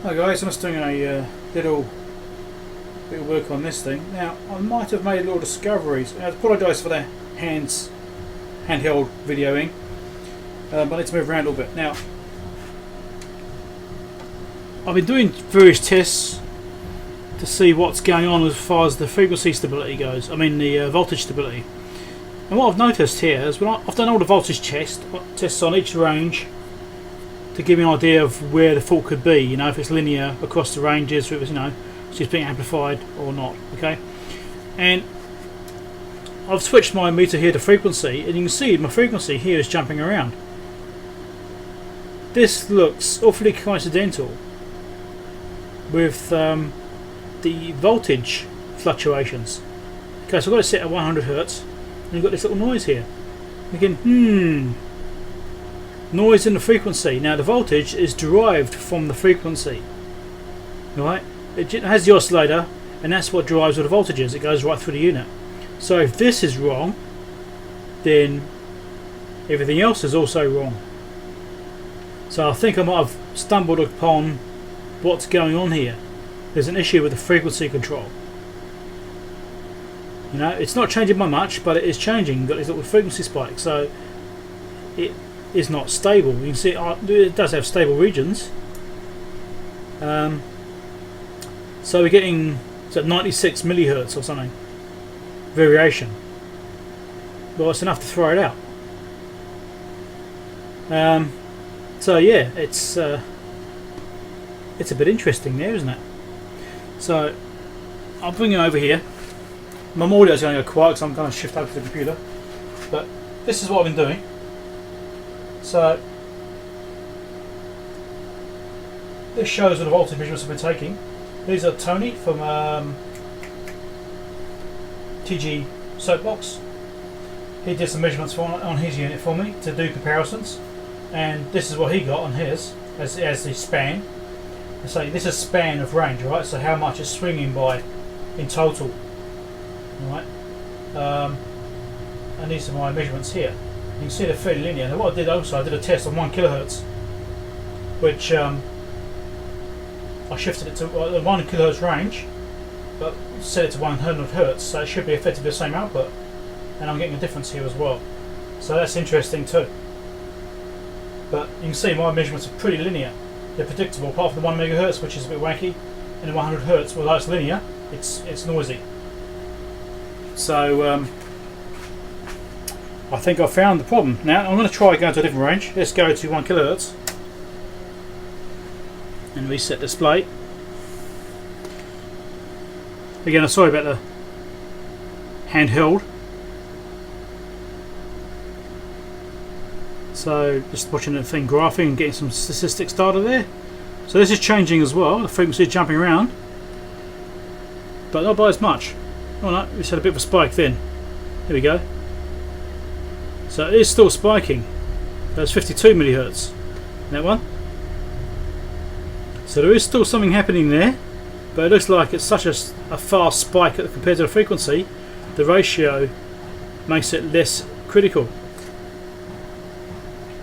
Hi guys, I'm just doing a little bit of work on this thing. Now, I might have made little discoveries. I apologise for the handheld videoing, but I need to move around a little bit. Now, I've been doing various tests to see what's going on as far as the frequency stability goes. I mean the voltage stability. And what I've noticed here is when I've done all the voltage tests on each range to give me an idea of where the fault could be, you know, if it's linear across the ranges, or if it's, you know, just being amplified or not, okay? And I've switched my meter here to frequency, and you can see my frequency here is jumping around. This looks awfully coincidental with the voltage fluctuations. Okay, so I've got it set at 100 Hz, and you've got this little noise here. Again, noise in the frequency. Now the voltage is derived from the frequency, right? It has the oscillator, and that's what drives what the voltage is. It goes right through the unit. So if this is wrong, then everything else is also wrong. So I think I might have stumbled upon what's going on here. There's an issue with the frequency control. You know, it's not changing by much, but it is changing. You've got these little frequency spikes, so it is not stable. You can see it does have stable regions. So we're getting 96 millihertz or something variation. Well, it's enough to throw it out. So yeah, it's a bit interesting there, isn't it? So I'll bring it over here. My audio is going to go quiet because I'm going to shift over to the computer. But this is what I've been doing. So this shows what the voltage measurements I've been taking. These are Tony from TG Soapbox. He did some measurements on his unit for me to do comparisons, and this is what he got on his as the span. So this is span of range, right? So how much it's swinging by in total, right? And these are my measurements here. You can see they're fairly linear. Now what I did also, I did a test on 1 kilohertz, which I shifted it to the 1 kilohertz range, but set it to 100 hertz, so it should be effectively the same output, and I'm getting a difference here as well. So that's interesting too. But you can see my measurements are pretty linear. They're predictable, apart from the 1 megahertz, which is a bit wacky, and the 100 hertz, although it's linear, it's noisy. So I think I've found the problem. Now I'm going to try going to a different range. Let's go to 1 kilohertz and reset display. Again, I'm sorry about the handheld. So just watching the thing graphing and getting some statistics data there. So this is changing as well. The frequency is jumping around, but not by as much. Oh no, we just had a bit of a spike then. There we go. So it is still spiking. That's 52 millihertz. That one. So there is still something happening there, but it looks like it's such a fast spike compared to the frequency, the ratio makes it less critical.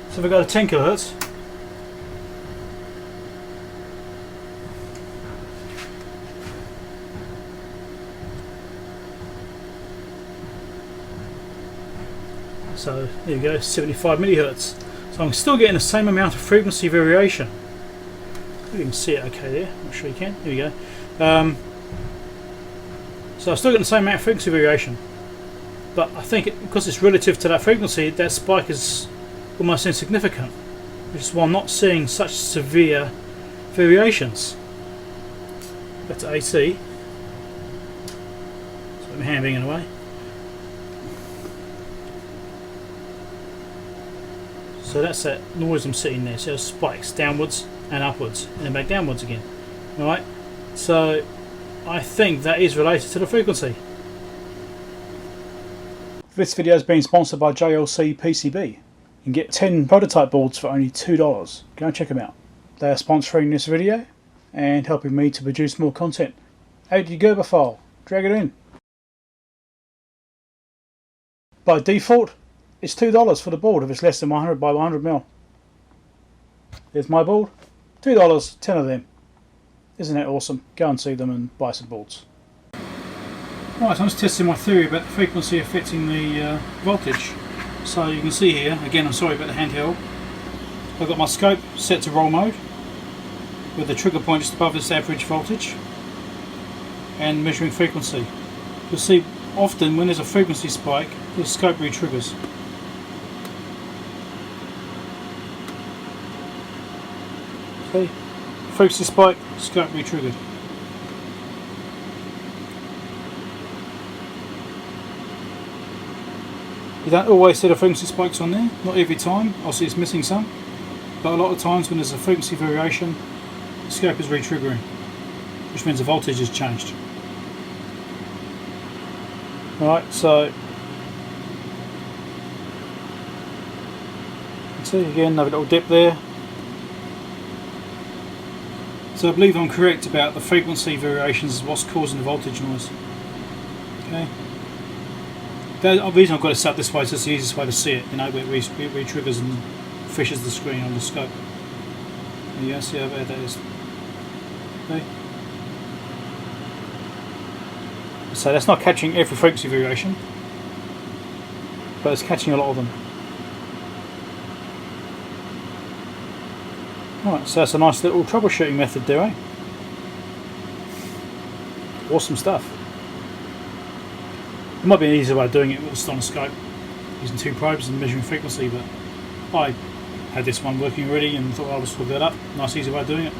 So if we go to 10 kilohertz, so there you go, 75 millihertz. So I'm still getting the same amount of frequency variation. You can see it okay there, I'm sure you can. Here we go. So I'm still getting the same amount of frequency variation, but I think because it's relative to that frequency, that spike is almost insignificant, which is why I'm not seeing such severe variations. Back to AC. So my hand being in the way. So that's that noise I'm seeing there. So it spikes downwards and upwards, and then back downwards again. Alright, so I think that is related to the frequency. This video has been sponsored by JLC PCB. You can get 10 prototype boards for only $2. Go and check them out. They are sponsoring this video and helping me to produce more content. Add your Gerber file, drag it in. By default, it's $2 for the board if it's less than 100 by 100 mil. There's my board, $2, 10 of them. Isn't that awesome? Go and see them and buy some boards. Right, so I'm just testing my theory about the frequency affecting the voltage. So you can see here, again I'm sorry about the handheld, I've got my scope set to roll mode with the trigger point just above this average voltage and measuring frequency. You'll see often when there's a frequency spike, the scope re-triggers. See? Frequency spike, scope re-triggered. You don't always see the frequency spikes on there, not every time, obviously it's missing some, but a lot of times when there's a frequency variation, the scope is re-triggering, which means the voltage has changed. Alright, so see again another little dip there. So I believe I'm correct about the frequency variations is what's causing the voltage noise. Okay. The reason I've got it set up this way is it's the easiest way to see it, you know, where it re-triggers and fishes the screen on the scope. There you go, see how bad that is. Okay. So that's not catching every frequency variation, but it's catching a lot of them. Right, so that's a nice little troubleshooting method there, eh? Awesome stuff. There might be an easier way of doing it with a oscilloscope, using two probes and measuring frequency, but I had this one working already and thought I'll just hook that up. Nice easy way of doing it.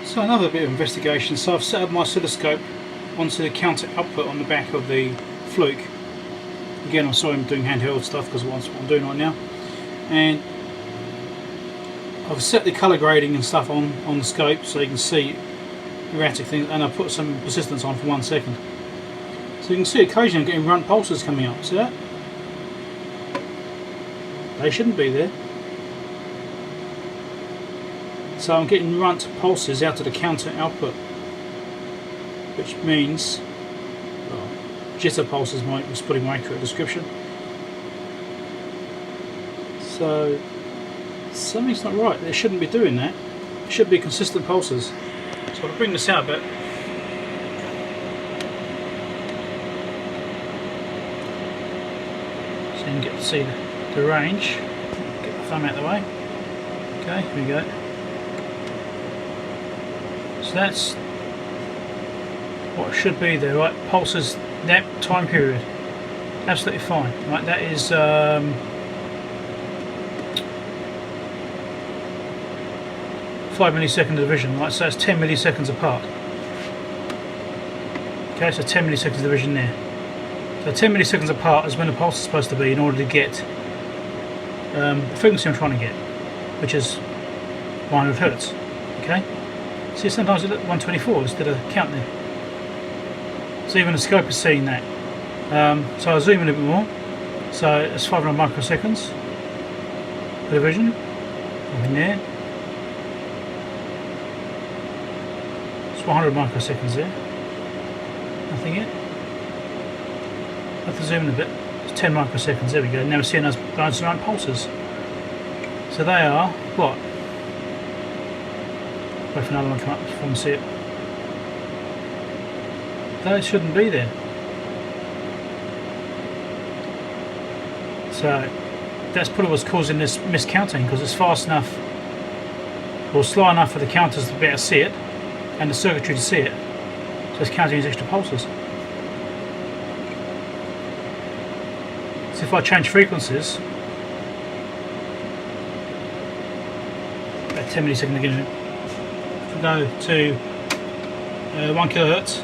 So another bit of investigation. So I've set up my oscilloscope onto the counter output on the back of the Fluke. Again, I'm sorry I'm doing handheld stuff because that's what I'm doing right now. And I've set the colour grading and stuff on the scope so you can see erratic things, and I've put some persistence on for 1 second. So you can see occasionally I'm getting runt pulses coming up. See that? They shouldn't be there. So I'm getting runt pulses out to the counter output, which means, well, jitter pulses was putting my accurate description. So something's not right. They shouldn't be doing that. It should be consistent pulses. So I'll bring this out a bit. So you can get to see the range. Get the thumb out of the way. Okay, here we go. So that's what should be there, right? Pulses that time period. Absolutely fine. Right, that is 5 millisecond division, right? So that's 10 milliseconds apart. Okay, so 10 milliseconds division there. So 10 milliseconds apart is when the pulse is supposed to be in order to get the frequency I'm trying to get, which is 100 Hertz. Okay. See, sometimes it's at 124 instead of count there. So even the scope is seeing that. So I'll zoom in a bit more. So it's 500 microseconds per division. Nothing there. It's 100 microseconds there. Nothing yet. I have to zoom in a bit. It's 10 microseconds. There we go. Now we're seeing those bouncing around pulses. So they are what? Wait for another one to come up before we see it. Those shouldn't be there. So that's probably what's causing this miscounting, because it's fast enough or slow enough for the counters to be able to see it and the circuitry to see it. So it's counting these extra pulses. So if I change frequencies, about 10 milliseconds again. If we go to 1 kilohertz,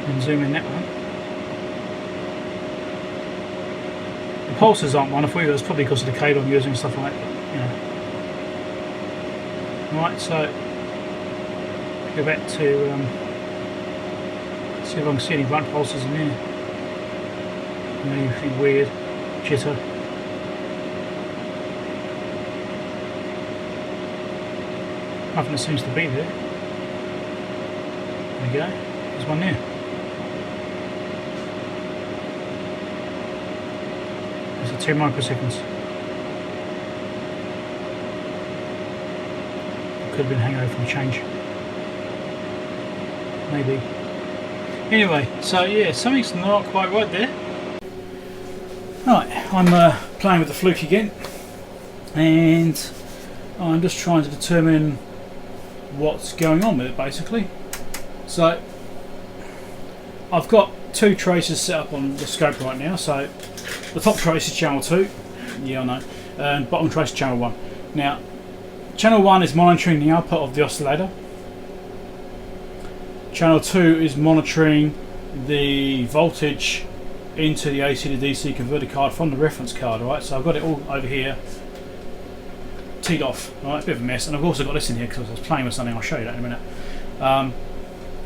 and zoom in that one. The pulses aren't wonderful either. It's probably because of the cable I'm using and stuff like that. You know. Right, so go back to see if I can see any blunt pulses in there. Anything weird, jitter. Nothing that seems to be there. There we go. There's one there. There's a 2 microseconds. Could have been hangover from change. Maybe. Anyway, so yeah, something's not quite right there. Right, I'm playing with the Fluke again, and I'm just trying to determine what's going on with it basically. So I've got 2 traces set up on the scope right now. So the top trace is channel 2, yeah I know, and bottom trace is channel 1. Now channel 1 is monitoring the output of the oscillator. Channel 2 is monitoring the voltage into the AC to DC converter card from the reference card, right? So I've got it all over here teed off, right? A bit of a mess, and I've also got this in here because I was playing with something. I'll show you that in a minute.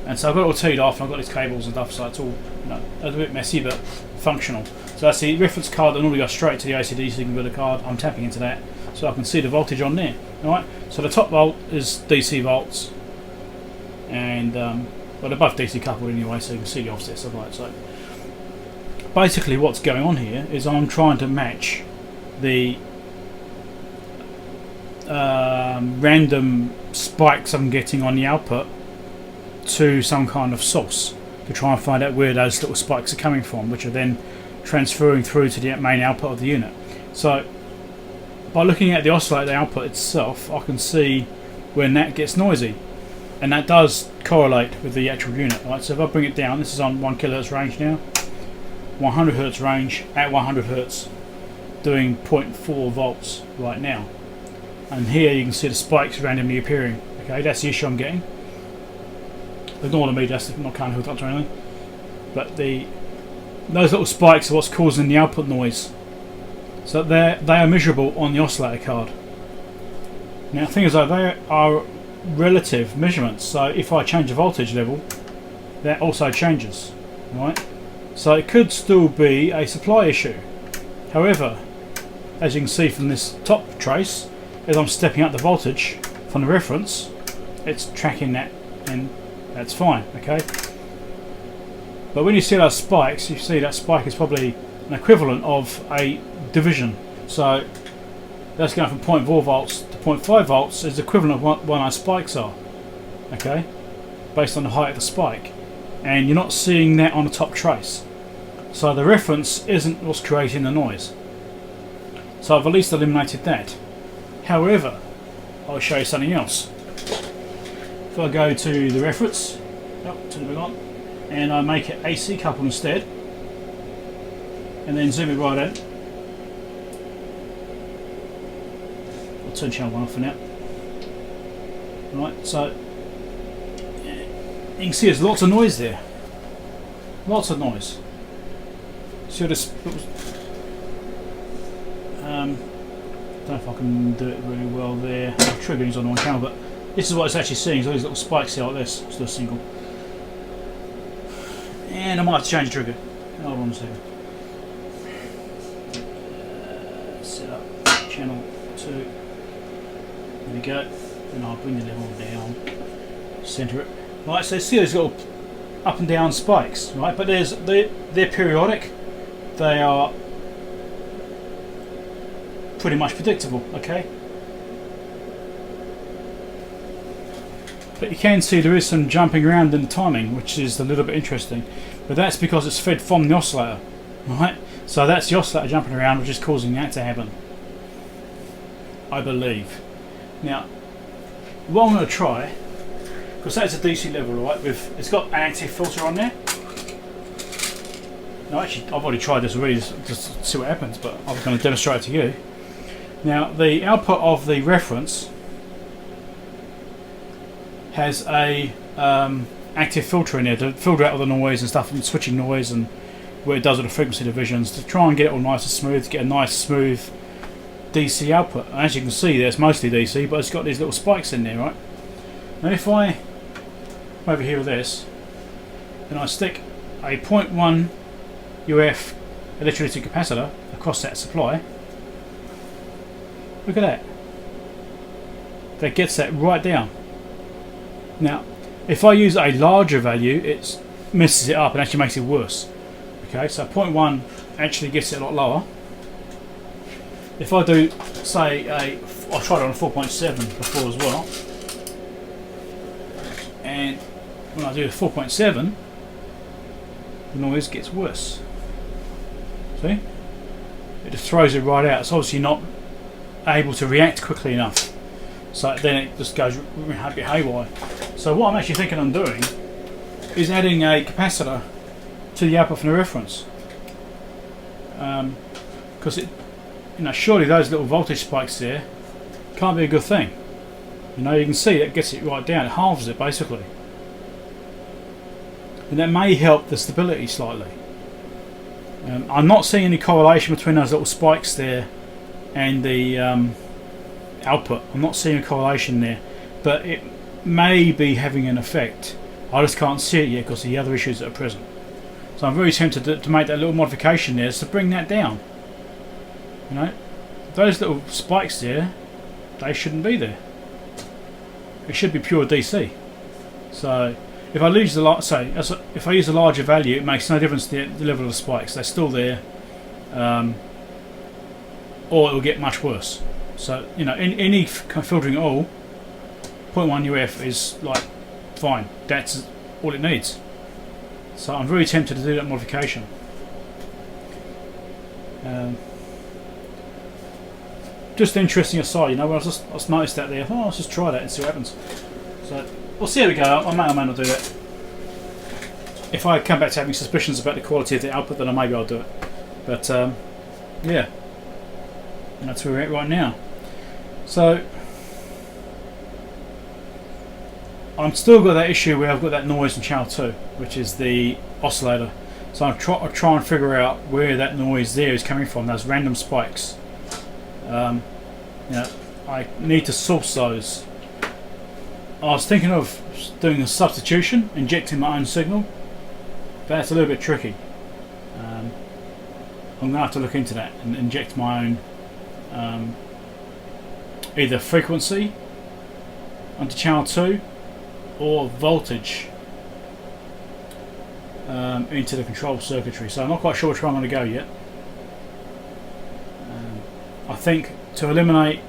And so I've got it all teed off, and I've got these cables and stuff, so it's all, you know, a bit messy but functional. So that's the reference card that normally goes straight to the AC DC converter card. I'm tapping into that so I can see the voltage on there. Alright, so the top volt is DC volts, and well, they're both DC coupled anyway, so you can see the offset stuff like that. So basically what's going on here is I'm trying to match the random spikes I'm getting on the output to some kind of source to try and find out where those little spikes are coming from, which are then transferring through to the main output of the unit. So by looking at the oscillator output itself, I can see when that gets noisy, and that does correlate with the actual unit. Right? So if I bring it down, this is on 1 kHz range now, 100 Hz range at 100 Hz, doing 0.4 volts right now. And here you can see the spikes randomly appearing. Okay, that's the issue I'm getting. Ignore the meter, that's not kind of hooked up to anything. But those little spikes are what's causing the output noise. So they are measurable on the oscillator card. Now the thing is though, they are relative measurements, so if I change the voltage level, that also changes, right? So it could still be a supply issue. However, as you can see from this top trace, as I'm stepping up the voltage from the reference, it's tracking that, and that's fine, okay? But when you see those spikes, you see that spike is probably an equivalent of a division. So that's going from 0.4 volts to 0.5 volts is equivalent of what those spikes are, okay? Based on the height of the spike. And you're not seeing that on the top trace. So the reference isn't what's creating the noise. So I've at least eliminated that. However, I'll show you something else. If I go to the reference, turn it back on, and I make it AC coupled instead, and then zoom it right in. I'll turn channel 1 off for now. Right, so you can see there's lots of noise there. Lots of noise. See this? I don't know if I can do it really well there. The triggering is on one channel, but this is what it's actually seeing. So these little spikes here like this. It's just a single. And I might have to change the trigger. Hold on a second. Set up channel 2. There we go. And I'll bring the level down. Center it. Right, so see these little up and down spikes, right? But they're periodic. They are pretty much predictable, okay? But you can see there is some jumping around in the timing, which is a little bit interesting. But that's because it's fed from the oscillator, right? So that's the oscillator jumping around, which is causing that to happen, I believe. Now, what I'm going to try, because that's a DC level, right? It's got an active filter on there. Now, actually, I've already tried this already just to see what happens, but I'm going to demonstrate it to you. Now, the output of the reference has a active filter in there to filter out all the noise and stuff, and switching noise and where it does all the frequency divisions to try and get it all nice and smooth, to get a nice smooth DC output. And as you can see there, it's mostly DC, but it's got these little spikes in there, right? Now if I come over here with this, and I stick a 0.1 UF electrolytic capacitor across that supply, look at that. That gets that right down. Now, if I use a larger value, it messes it up and actually makes it worse. Okay, so 0.1 actually gets it a lot lower. if I do, say, I tried it on a 4.7 before as well, and when I do a 4.7, the noise gets worse. See? It just throws it right out. It's obviously not able to react quickly enough, so then it just goes a bit haywire. So what I'm actually thinking on doing is adding a capacitor to the output from the reference, because surely those little voltage spikes there can't be a good thing. You can see that gets it right down. It halves it basically, and that may help the stability slightly. I'm not seeing any correlation between those little spikes there and the output. I'm not seeing a correlation there, but it may be having an effect. I just can't see it yet because of the other issues that are present. So I'm very tempted to make that little modification there to bring that down. Those little spikes there, they shouldn't be there. It should be pure DC. So if I lose the if I use a larger value, it makes no difference to the level of the spikes. They're still there, or it will get much worse. So any kind of filtering at all, 0.1 UF is like fine. That's all it needs. So I'm very tempted to do that modification. Just interesting aside, when I just noticed that there. Oh, let's just try that and see what happens. So we'll see how we go. I may or may not do that. If I come back to having suspicions about the quality of the output, then maybe I'll do it. But yeah, and that's where we're at right now. So I'm still got that issue where I've got that noise in channel 2, which is the oscillator. So I'll try and figure out where that noise there is coming from, those random spikes. I need to source those. I was thinking of doing a substitution, injecting my own signal, but that's a little bit tricky. I'm going to have to look into that and inject my own either frequency onto channel 2 or voltage into the control circuitry. So I'm not quite sure which one I'm going to go yet. I think to eliminate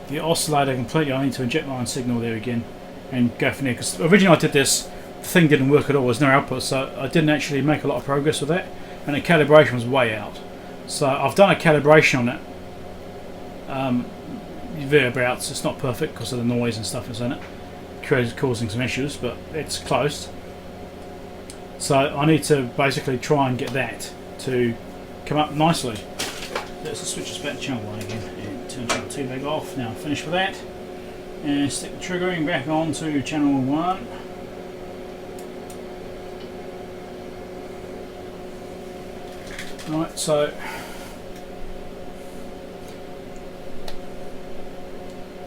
the oscillator completely, I need to inject my own signal there again and go from there. Because originally I did this, the thing didn't work at all. There's no output, so I didn't actually make a lot of progress with that, and the calibration was way out. So I've done a calibration on it. Thereabouts. It's not perfect because of the noise and stuff that's in it, causing some issues, but it's close. So I need to basically try and get that to come up nicely. Let's switch this back to channel 1 again and turn channel 2 back off. Now I'm finished with that, and stick the triggering back on to channel 1. Right, so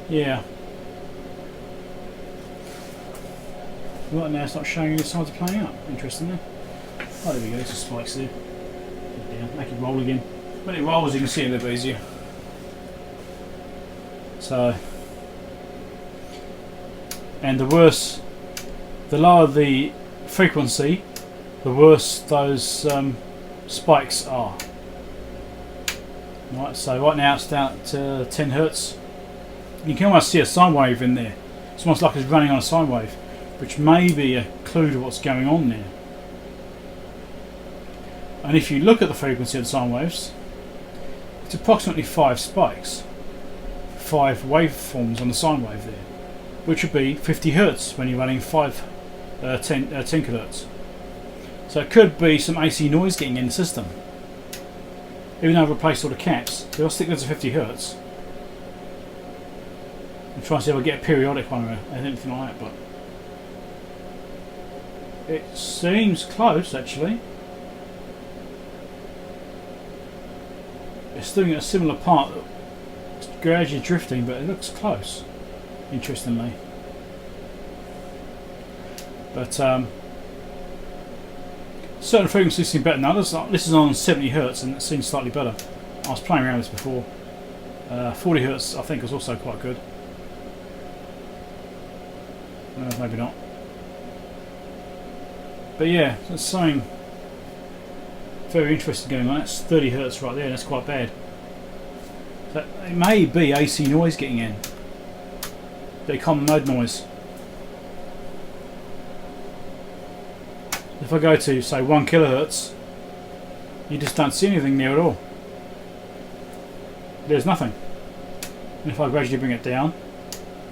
yeah. Right now it's not showing you the sides are playing up, interestingly. Oh, there we go, there's some spikes there. Put it down, make it roll again. When it rolls, you can see it a little bit easier. So, and the lower the frequency, the worse those spikes are. Right, so right now it's down to 10 Hertz. You can almost see a sine wave in there. It's almost like it's running on a sine wave, which may be a clue to what's going on there. And if you look at the frequency of the sine waves, it's approximately 5 spikes, 5 waveforms on the sine wave there, which would be 50 Hertz when you're running 10 kHz. So it could be some AC noise getting in the system. Even though I've replaced all the caps, so I'll stick this to 50 Hertz and try and see if I get a periodic one or anything like that. But it seems close actually. It's doing a similar part, it's gradually drifting, but it looks close, interestingly. But certain frequencies seem better than others. This is on 70 Hertz and it seems slightly better. I was playing around with this before. 40 Hertz I think is also quite good. Maybe not. But yeah, there's something very interesting going on. That's 30 Hertz right there, that's quite bad. So it may be AC noise getting in. The common mode noise. If I go to say 1 kilohertz, you just don't see anything there at all. There's nothing. And if I gradually bring it down,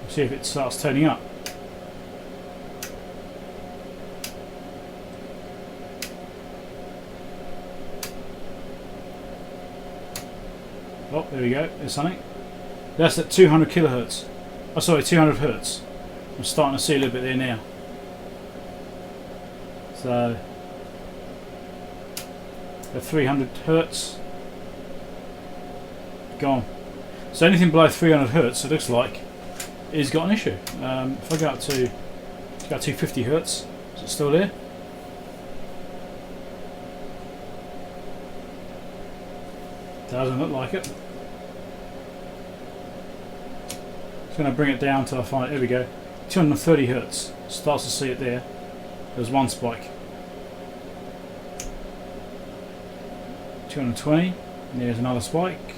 see if it starts turning up. Oh, there we go, there's something. That's at 200 kilohertz. Oh, sorry, 200 hertz. I'm starting to see a little bit there now. So, at 300 hertz, gone. So anything below 300 hertz, it looks like, is got an issue. If I go up to 250 hertz, is it still there? Doesn't look like it. Just going to bring it down till I find it. There we go. 230 hertz. Starts to see it there. There's one spike. 220. And there's another spike.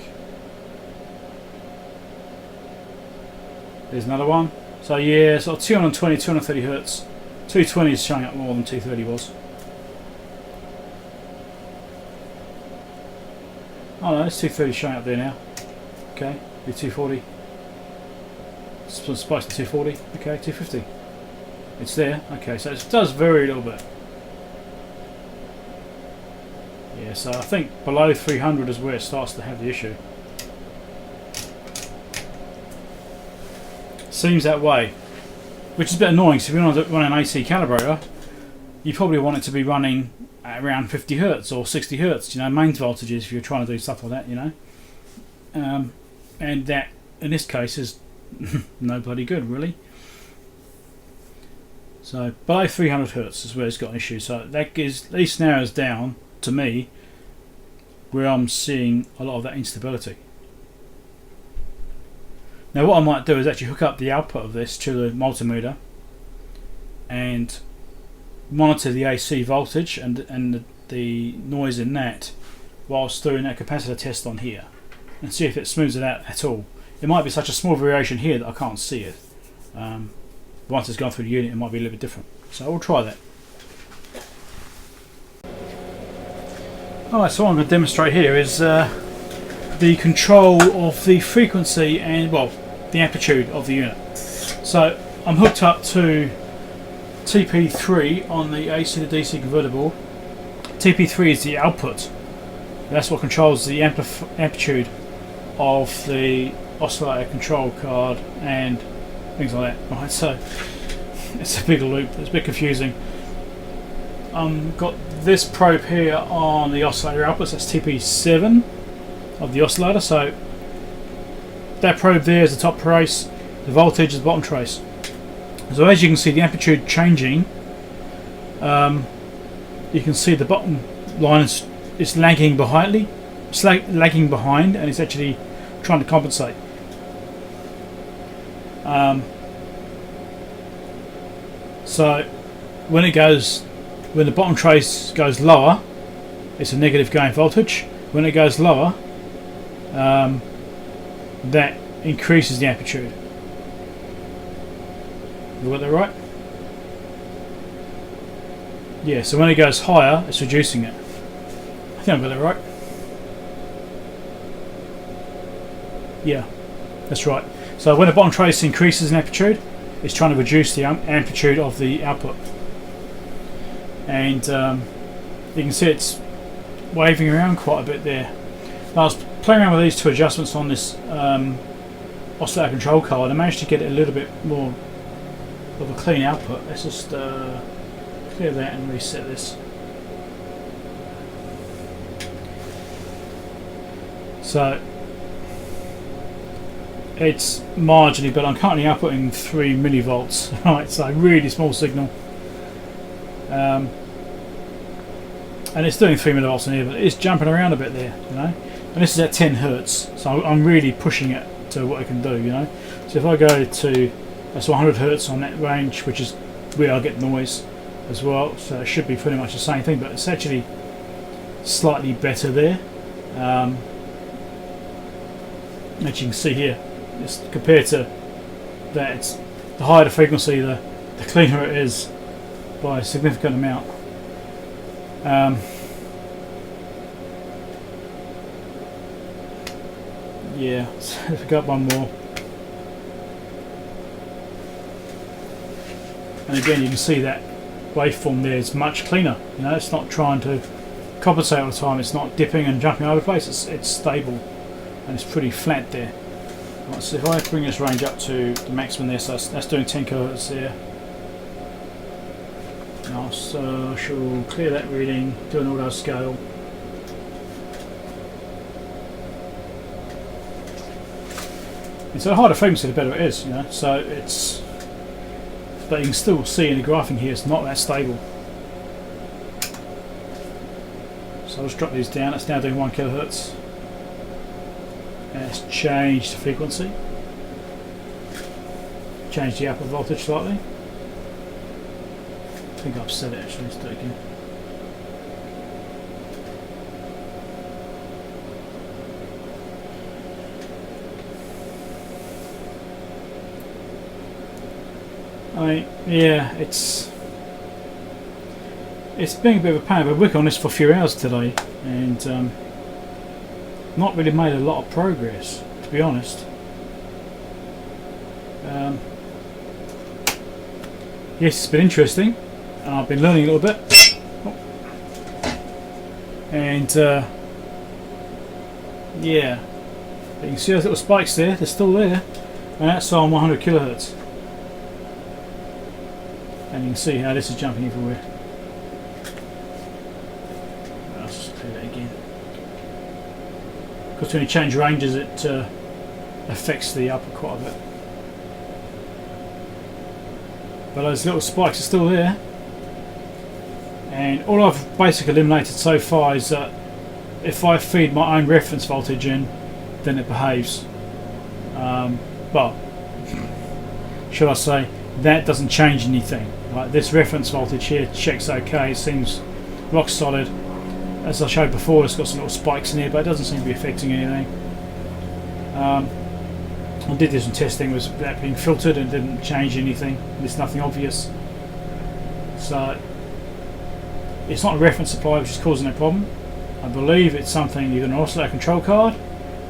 There's another one. So yeah, sort of 220, 230 hertz. 220 is showing up more than 230 was. Oh no, it's 230 showing up there now. Okay, do 240. Spikes to 240. Okay, 250. It's there. Okay, so it does vary a little bit. Yeah, so I think below 300 is where it starts to have the issue. Seems that way, which is a bit annoying. So if you want to run an AC calibrator, you probably want it to be running at around 50 hertz or 60 hertz. You know, mains voltages if you're trying to do stuff like that. You know, and that in this case is no bloody good, really. So below 300 hertz is where it's got an issue. So that gives, at least narrows down to me where I'm seeing a lot of that instability. Now what I might do is actually hook up the output of this to the multimeter and monitor the AC voltage and the noise in that whilst doing that capacitor test on here and see if it smooths it out at all. It might be such a small variation here that I can't see it. Once it's gone through the unit, it might be a little bit different. So we'll try that. Alright, so what I'm going to demonstrate here is the control of the frequency and, well, the amplitude of the unit. So I'm hooked up to TP3 on the AC to DC convertible. TP3 is the output. That's what controls the amplitude of the oscillator control card and things like that. Right, so it's a big loop. It's a bit confusing. Got this probe here on the oscillator outputs. That's TP7 of the oscillator. So that probe there is the top trace. The voltage is the bottom trace. So as you can see, the amplitude changing. You can see the bottom line is lagging behind. It's lagging behind, and it's actually trying to compensate. So when the bottom trace goes lower, it's a negative gain voltage. When it goes lower, that increases the amplitude. Have I got that right? Yeah, so when it goes higher, it's reducing it. I think I've got that right. Yeah, that's right. So when the bottom trace increases in amplitude, it's trying to reduce the amplitude of the output. And you can see it's waving around quite a bit there. Now, I was playing around with these two adjustments on this oscillator control card. I managed to get it a little bit more of a clean output. Let's just clear that and reset this. So it's marginally, but I'm currently outputting 3 millivolts. Right, so really small signal. And it's doing 3 millivolts in here, but it's jumping around a bit there, you know. And this is at 10 hertz, so I'm really pushing it to what I can do, you know. So if I go to, that's 100 hertz on that range, which is where I get noise as well. So it should be pretty much the same thing, but it's actually slightly better there. as you can see here, just compared to that, it's the higher the frequency, the cleaner it is by a significant amount. Yeah, so if we got one more, and again you can see that waveform there is much cleaner. You know, it's not trying to compensate all the time. It's not dipping and jumping over the place. It's stable and it's pretty flat there. Right, so if I bring this range up to the maximum there, so that's doing 10 kHz there. Now, so I shall clear that reading, do an auto scale. And so the higher the frequency, the better it is. You know, so it's. But you can still see in the graphing here, it's not that stable. So I'll just drop these down. It's now doing 1 kHz. And it's changed the frequency. Changed the output voltage slightly. I think I've set it actually. Let's do it again. Yeah, it's been a bit of a pain. I've been working on this for a few hours today, and not really made a lot of progress, to be honest. Yes, it's been interesting. I've been learning a little bit, and yeah, but you can see those little spikes there. They're still there, and that's on 100 kHz. And you can see how this is jumping everywhere. I'll just clear that again. Because when you change ranges, it affects the output quite a bit. But those little spikes are still there. And all I've basically eliminated so far is that if I feed my own reference voltage in, then it behaves. But should I say, that doesn't change anything. Like this reference voltage here checks okay, it seems rock solid. As I showed before, it's got some little spikes in here, but it doesn't seem to be affecting anything. I did some testing with that being filtered and didn't change anything. There's nothing obvious. So it's not a reference supply which is causing that problem. I believe it's something either an oscillator control card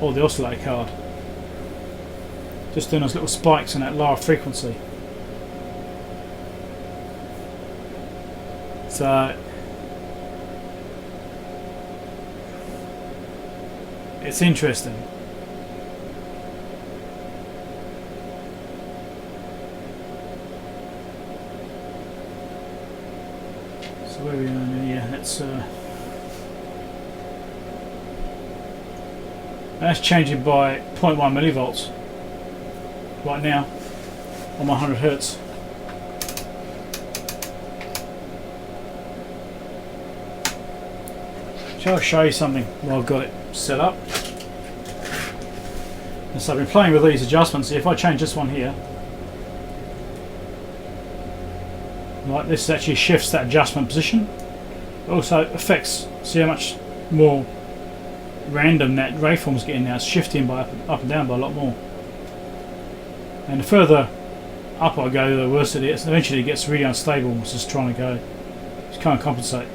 or the oscillator card. Just doing those little spikes in that lower frequency. So it's interesting. So where are we on? Yeah, that's changing by 0.1 millivolts right now on 100 Hz. Shall I show you something while I've got it set up? And so I've been playing with these adjustments. If I change this one here, right, this actually shifts that adjustment position. It also affects, see how much more random that waveform's getting now. It's shifting by up and down by a lot more. And the further up I go, the worse it is. Eventually it gets really unstable. It's just trying to go. Just can't compensate.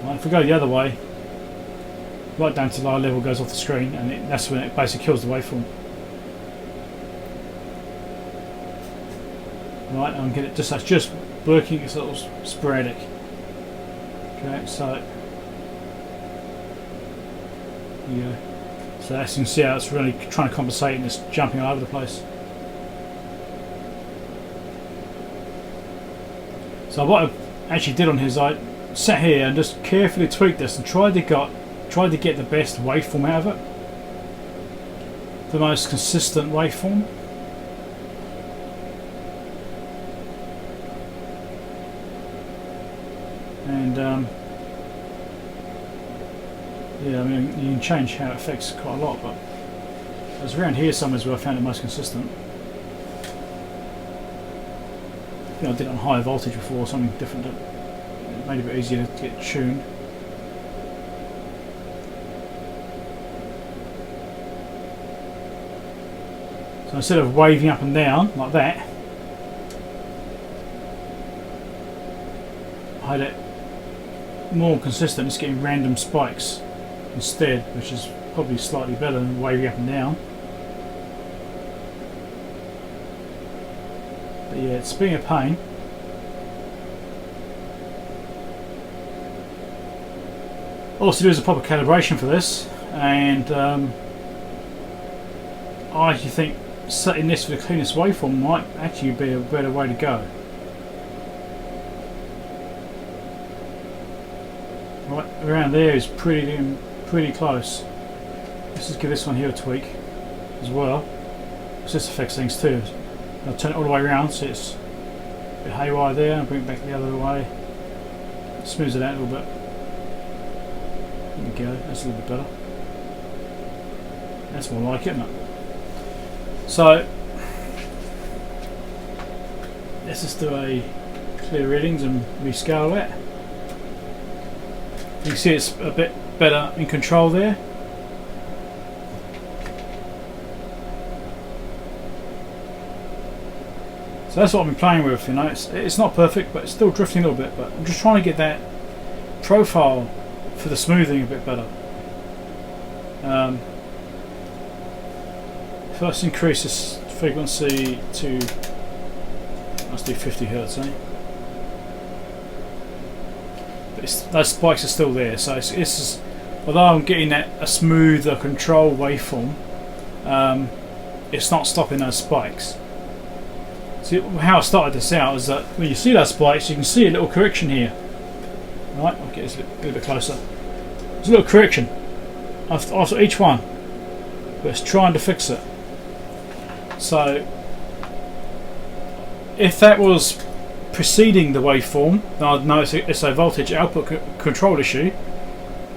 Right, if we go the other way, right down to lower level goes off the screen, and that's when it basically kills the waveform. Right, and get it just that's just working. It's a little sporadic. Okay, so you go. So as you can see how it's really trying to compensate and it's jumping all over the place. So what I actually did on here is I sat here and just carefully tweaked this and tried to get the best waveform out of it, the most consistent waveform. And yeah, I mean you can change how it affects quite a lot, but it was around here somewhere where I found it most consistent. I think I did it on higher voltage before, something different that made it a bit easier to get tuned. So instead of waving up and down like that, I had it more consistent, just getting random spikes instead, which is probably slightly better than waving up and down. But yeah, it's being a pain. Also, there's a proper calibration for this, and I actually think setting this for the cleanest waveform might actually be a better way to go. Right around there is pretty close. Let's just give this one here a tweak as well, because this affects things too. I'll turn it all the way around so it's a bit haywire there, and bring it back the other way. Smooths it out a little bit. There we go, that's a little bit better. That's more like it, isn't it? So let's just do a clear readings and rescale that. You can see it's a bit better in control there. So that's what I've been playing with, you know. It's not perfect, but it's still drifting a little bit, but I'm just trying to get that profile for the smoothing a bit better. First increase this frequency to, let's do 50 Hertz, eh? But those spikes are still there, so it's although I'm getting a smoother control waveform, it's not stopping those spikes. See, how I started this out is that when you see those spikes, you can see a little correction here. Right, I'll get this a little bit closer. There's a little correction after each one, but it's trying to fix it. So if that was preceding the waveform, then I'd know it's a voltage output control issue,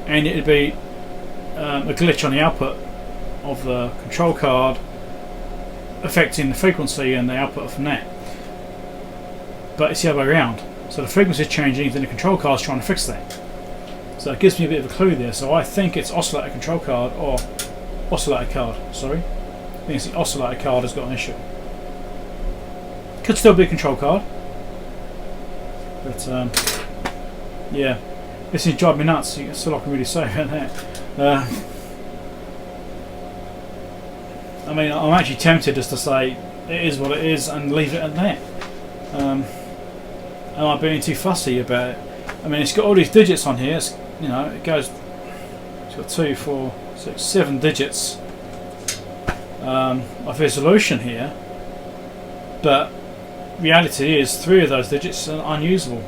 and it'd be a glitch on the output of the control card affecting the frequency and the output from that. But it's the other way around. So the frequency is changing, then the control card is trying to fix that. So it gives me a bit of a clue there. So I think it's oscillator control card, or oscillator card, sorry. I think it's the oscillator card has got an issue. Could still be a control card. But yeah, this is driving me nuts. That's all I can really say about that. I mean, I'm actually tempted just to say it is what it is and leave it at that. Am I being too fussy about it? I mean, it's got all these digits on here. It's, you know, it's got 2, 4, 6, 7 digits of resolution here, but reality is 3 of those digits are unusable.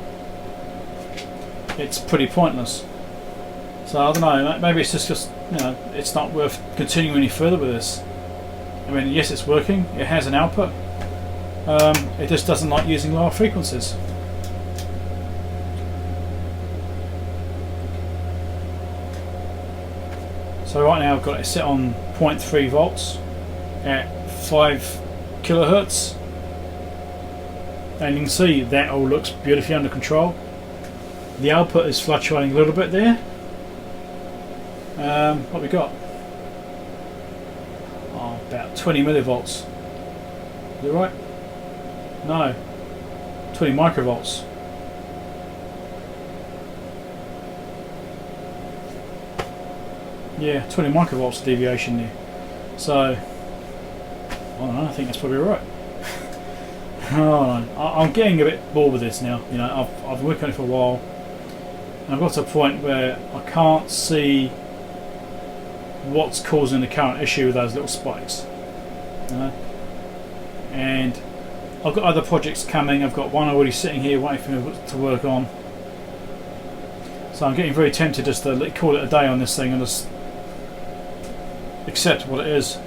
It's pretty pointless. So I don't know. Maybe it's just you know, it's not worth continuing any further with this. I mean, yes, it's working. It has an output. It just doesn't like using lower frequencies. So right now I've got it set on 0.3 volts at 5 kilohertz, and you can see that all looks beautifully under control. The output is fluctuating a little bit there. What we got? Oh, about 20 millivolts. Is it right? No, 20 microvolts. Yeah, 20 microvolts deviation there. So, I don't know, I think that's probably right. I'm getting a bit bored with this now. You know, I've been working on it for a while, and I've got to a point where I can't see what's causing the current issue with those little spikes. You know? And I've got other projects coming. I've got one already sitting here waiting for me to work on. So I'm getting very tempted just to call it a day on this thing and just accept what it is.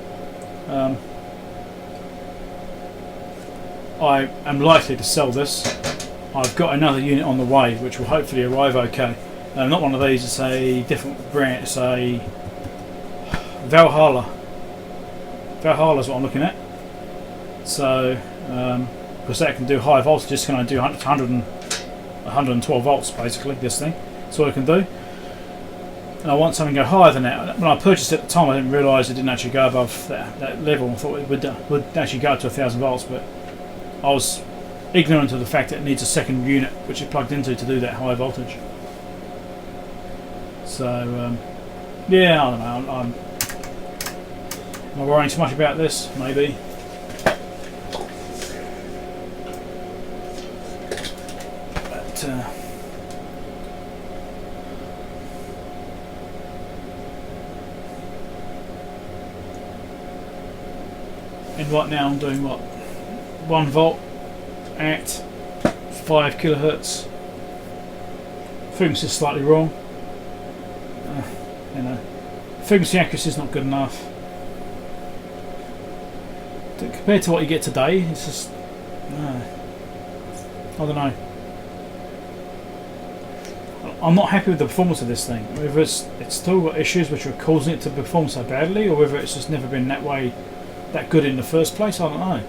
I am likely to sell this. I've got another unit on the way which will hopefully arrive okay. Not one of these, it's a different brand. It's a Valhalla. Valhalla is what I'm looking at. So, because that can do high voltage, it's going to do 112 volts basically, this thing. That's all it can do. and I want something to go higher than that. When I purchased it at the time, I didn't realise it didn't actually go above that level. I thought it would actually go up to 1000 volts, but I was ignorant of the fact that it needs a second unit which is plugged into to do that high voltage. So yeah, I don't know. Am I worrying too much about this? Maybe. But and right now I'm doing what? 1 volt at 5 kilohertz. Frequency is slightly wrong. You know, frequency accuracy is not good enough. Compared to what you get today, it's just no. I don't know. I'm not happy with the performance of this thing. Whether it's still got issues which are causing it to perform so badly, or whether it's just never been that way, that good in the first place, I don't know.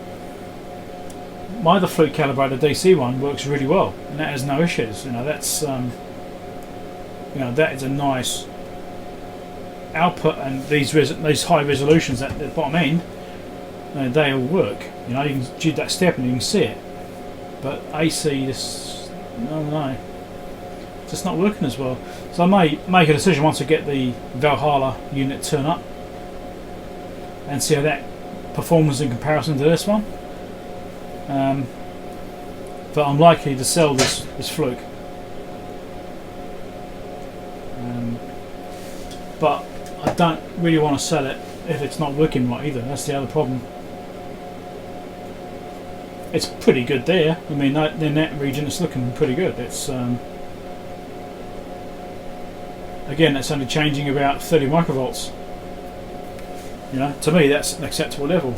My other Fluke Calibrator DC one works really well, and that has no issues. You know, that's you know, that is a nice output, and these high resolutions at the bottom end, they all work. You know, you can do that step and you can see it. But AC, just I don't know, it's just not working as well. So I may make a decision once I get the Valhalla unit turn up and see how that performs in comparison to this one. But I'm likely to sell this Fluke. But I don't really want to sell it if it's not working right either. That's the other problem. It's pretty good there. I mean, in that region, it's looking pretty good. It's again, it's only changing about 30 microvolts. You know, to me, that's an acceptable level.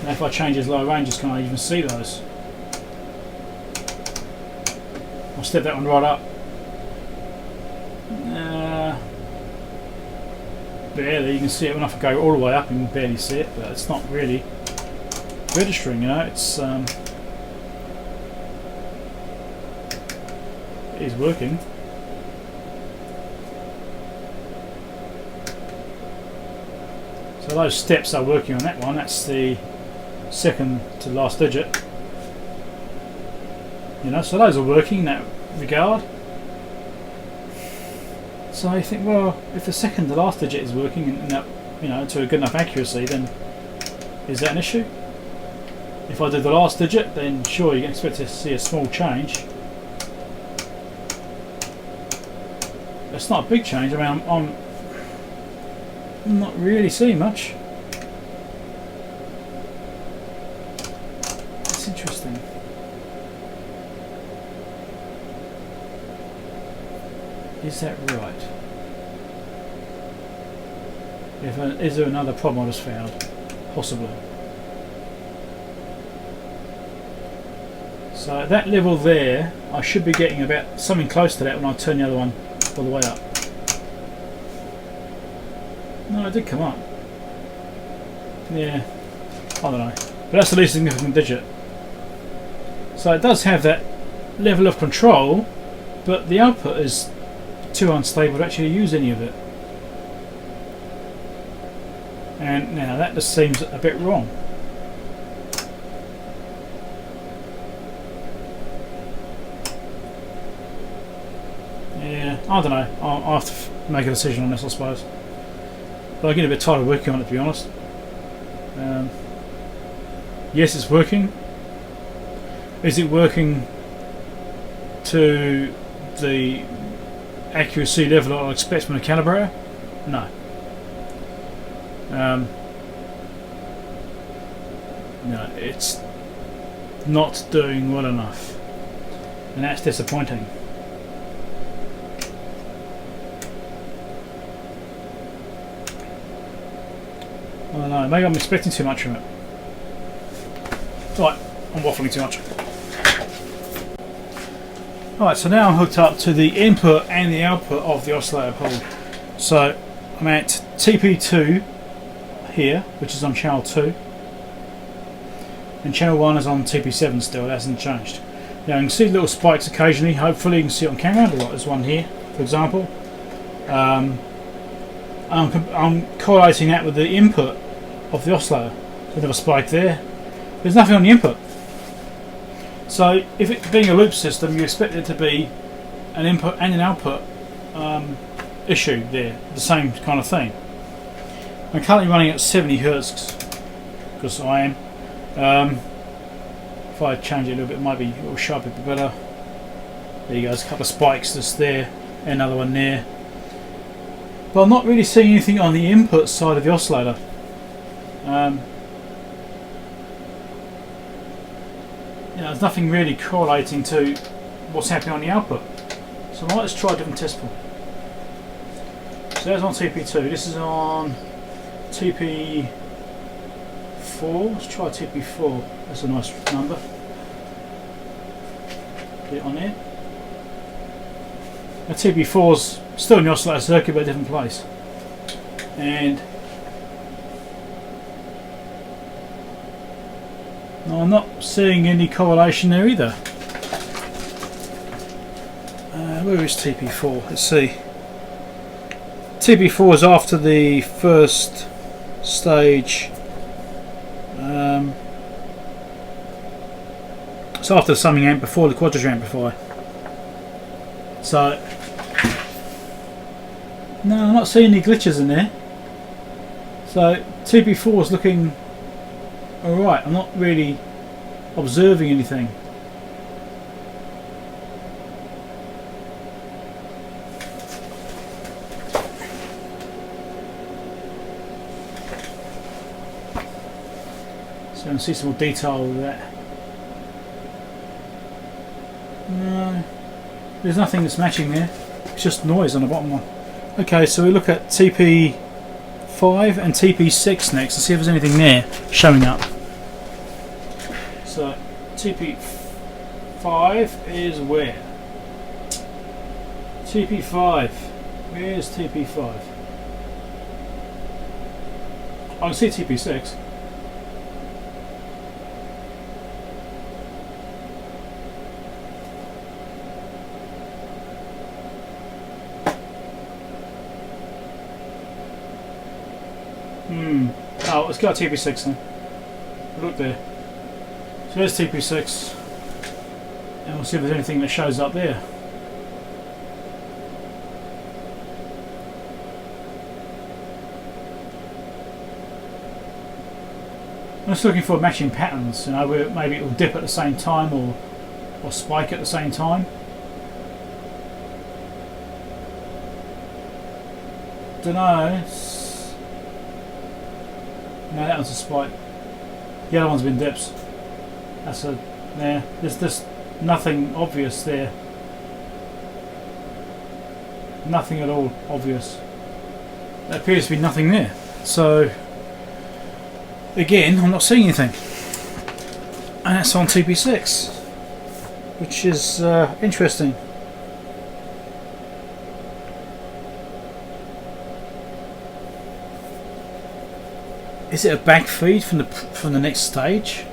Now, if I change his lower ranges, can I even see those? I'll step that one right up. Barely, you can see it when I go all the way up, you can barely see it, but it's not really registering, you know. It's it is working. So those steps are working on that one. That's the second to last digit. You know, so those are working in that regard. So you think, well, if the second to last digit is working in that, you know, to a good enough accuracy, then is that an issue? If I do the last digit, then sure, you can expect to see a small change. It's not a big change. I mean, I'm not really seeing much. That's interesting. Is that right? Is there another problem I just found? Possibly. So at that level there, I should be getting about something close to that when I turn the other one all the way up. No, it did come up. Yeah, I don't know. But that's the least significant digit. So it does have that level of control, but the output is too unstable to actually use any of it. And now that just seems a bit wrong. Yeah, I don't know. I'll have to make a decision on this, I suppose. But I'm getting a bit tired of working on it, to be honest. Yes, it's working. Is it working to the accuracy level I expect from a calibrator? No. No, it's not doing well enough, and that's disappointing. I don't know, maybe I'm expecting too much from it. Right, I'm waffling too much. Alright, so now I'm hooked up to the input and the output of the oscillator pool. So I'm at TP2 here, which is on channel 2, and channel 1 is on TP7 still, it hasn't changed. Now you can see little spikes occasionally, hopefully you can see it on camera, like there's one here for example, I'm correlating that with the input of the oscillator. So another spike there. There's nothing on the input. So if it being a loop system, you expect it to be an input and an output issue there, the same kind of thing. I'm currently running at 70 Hertz because I am. If I change it a little bit, maybe it will show up a bit better. There you go, there's a couple of spikes just there, another one there. But I'm not really seeing anything on the input side of the oscillator. There's nothing really correlating to what's happening on the output. So let's try a different test point. So that's on TP2. This is on TP4. Let's try TP4. That's a nice number. Get it on there. Now TP4's still in the oscillator circuit but a different place. And no, I'm not seeing any correlation there either. Where is TP4? Let's see. TP4 is after the first stage. It's after the summing amp before the quadrature amplifier. So no, I'm not seeing any glitches in there. So TP4 is looking alright. I'm not really observing anything. So I can see some more detail with that. No, there's nothing that's matching there. It's just noise on the bottom one. Okay, so we look at TP5 and TP6 next and see if there's anything there showing up. So TP5 is where? TP5. Where's TP5? I can see TP6. Oh, let's go to TP6 then. Look there. So there's TP6. And we'll see if there's anything that shows up there. I'm just looking for matching patterns, you know, where maybe it will dip at the same time or spike at the same time. Don't know. No, that one's a spike. The other one's been dips. That's a there. There's nothing obvious there. Nothing at all obvious. There appears to be nothing there. So again, I'm not seeing anything. And that's on TP6, which is interesting. Is it a back feed from the next stage?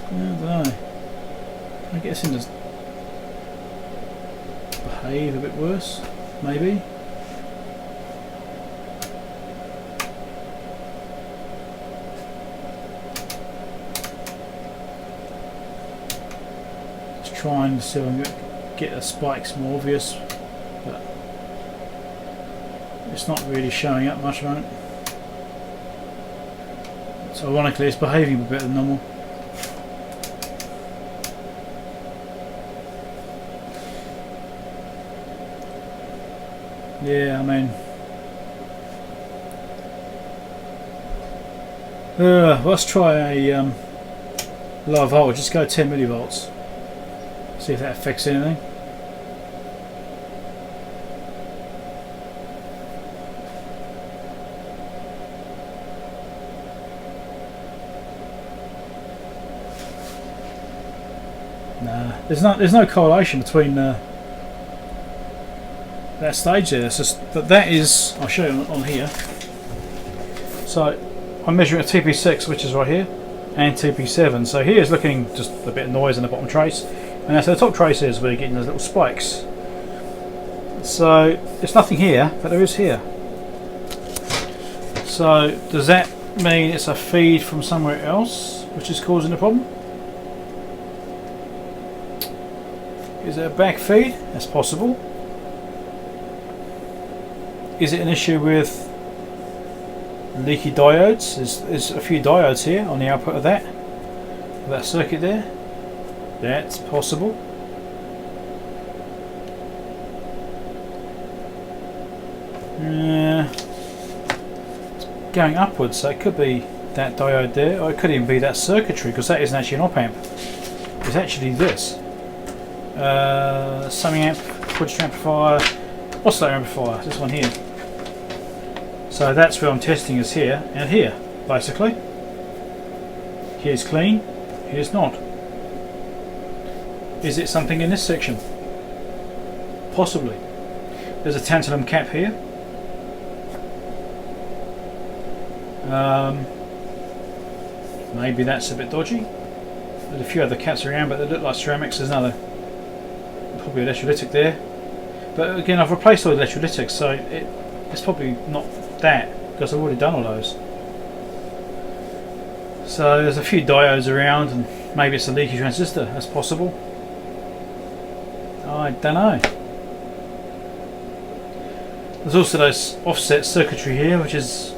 I don't know. I guess it does behave a bit worse, maybe. Let's try and see if I can get the spikes more obvious. But it's not really showing up much, right? So ironically, it's behaving a bit better than normal. Yeah, I mean, let's try a low voltage. Just go 10 millivolts. See if that affects anything. There's no correlation between that stage there. It's just that is. I'll show you on here. So I'm measuring a TP6, which is right here, and TP7. So here is looking just a bit of noise in the bottom trace, and that's the top trace is we're getting those little spikes. So there's nothing here, but there is here. So does that mean it's a feed from somewhere else which is causing the problem? Is it a back feed? That's possible. Is it an issue with leaky diodes? There's a few diodes here on the output of that circuit there. That's possible. It's going upwards, so it could be that diode there, or it could even be that circuitry, because that isn't actually an op amp. It's actually this. Summing amp, register amplifier, oscillator amplifier, this one here. So that's where I'm testing, is here and here, basically. Here's clean, here's not. Is it something in this section? Possibly. There's a tantalum cap here. Maybe that's a bit dodgy. There's a few other caps around, but they look like ceramics. There's another, probably electrolytic there. But again, I've replaced all the electrolytics, so it's probably not that, because I've already done all those. So there's a few diodes around, and maybe it's a leaky transistor. That's possible. I don't know. There's also those offset circuitry here, which is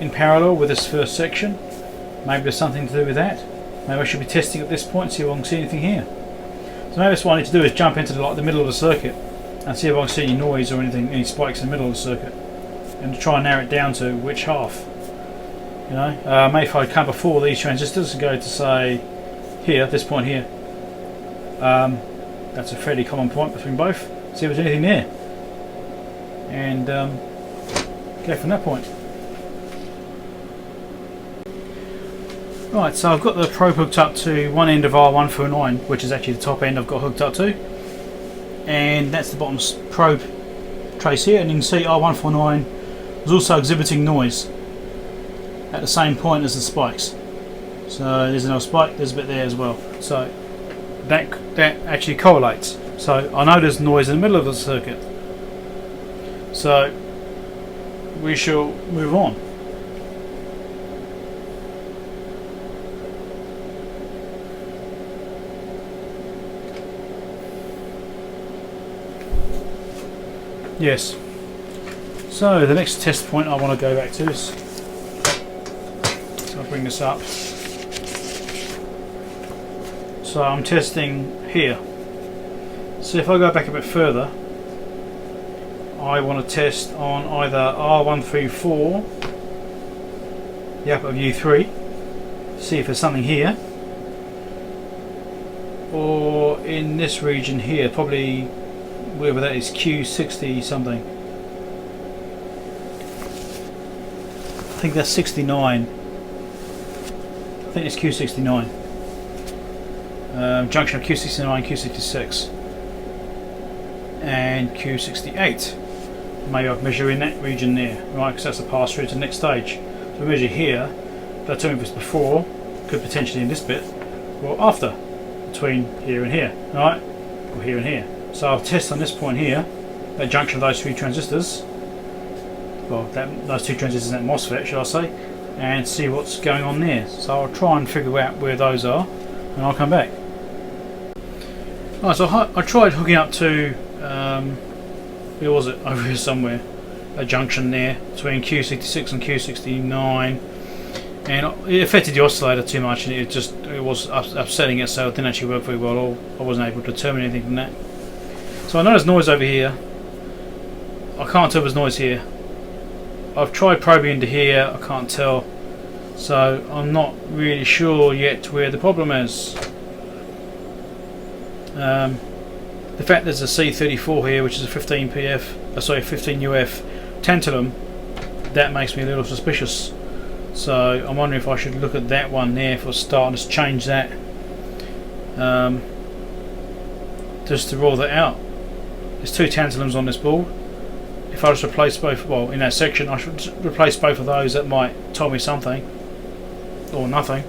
in parallel with this first section. Maybe there's something to do with that. Maybe I should be testing at this point, see if I can see anything here. So maybe that's what I need to do, is jump into the middle of the circuit and see if I can see any noise or anything, any spikes in the middle of the circuit, and try and narrow it down to which half. You know, maybe if I come before these transistors and go to, say, here, this point here. That's a fairly common point between both. See if there's anything there, and go from that point. Right, so I've got the probe hooked up to one end of R149, which is actually the top end I've got hooked up to, and that's the bottom probe trace here, and you can see R149 is also exhibiting noise at the same point as the spikes. So there's another spike, there's a bit there as well. So that actually correlates. So I know there's noise in the middle of the circuit. So we shall move on. Yes. So the next test point I want to go back to is, so I'll bring this up. So I'm testing here. So if I go back a bit further, I want to test on either R134, the output of U3, see if there's something here, or in this region here, probably wherever that is, Q60 something. I think that's 69. I think it's Q69. Junction of Q69, Q66, and Q68. Maybe I can measure in that region there, right? Because that's a pass through to the next stage. So we measure here. That'll tell me if it's before, could potentially in this bit, or after, between here and here, right? Or here and here. So I'll test on this point here, that junction of those three transistors, well, those two transistors in that MOSFET, should I say, and see what's going on there. So I'll try and figure out where those are, and I'll come back. Right, so I tried hooking up to, where was it? Over here somewhere, a junction there between Q66 and Q69, and it affected the oscillator too much, and it was upsetting it, so it didn't actually work very well. I wasn't able to determine anything from that. So I know there's noise over here. I can't tell if there's noise here. I've tried probing into here, I can't tell. So I'm not really sure yet where the problem is. The fact there's a C34 here, which is a 15 UF tantalum, that makes me a little suspicious. So I'm wondering if I should look at that one there for a start and just change that, just to rule that out. There's two tantalums on this board. If I just replace both, well, in that section I should replace both of those, that might tell me something, or nothing.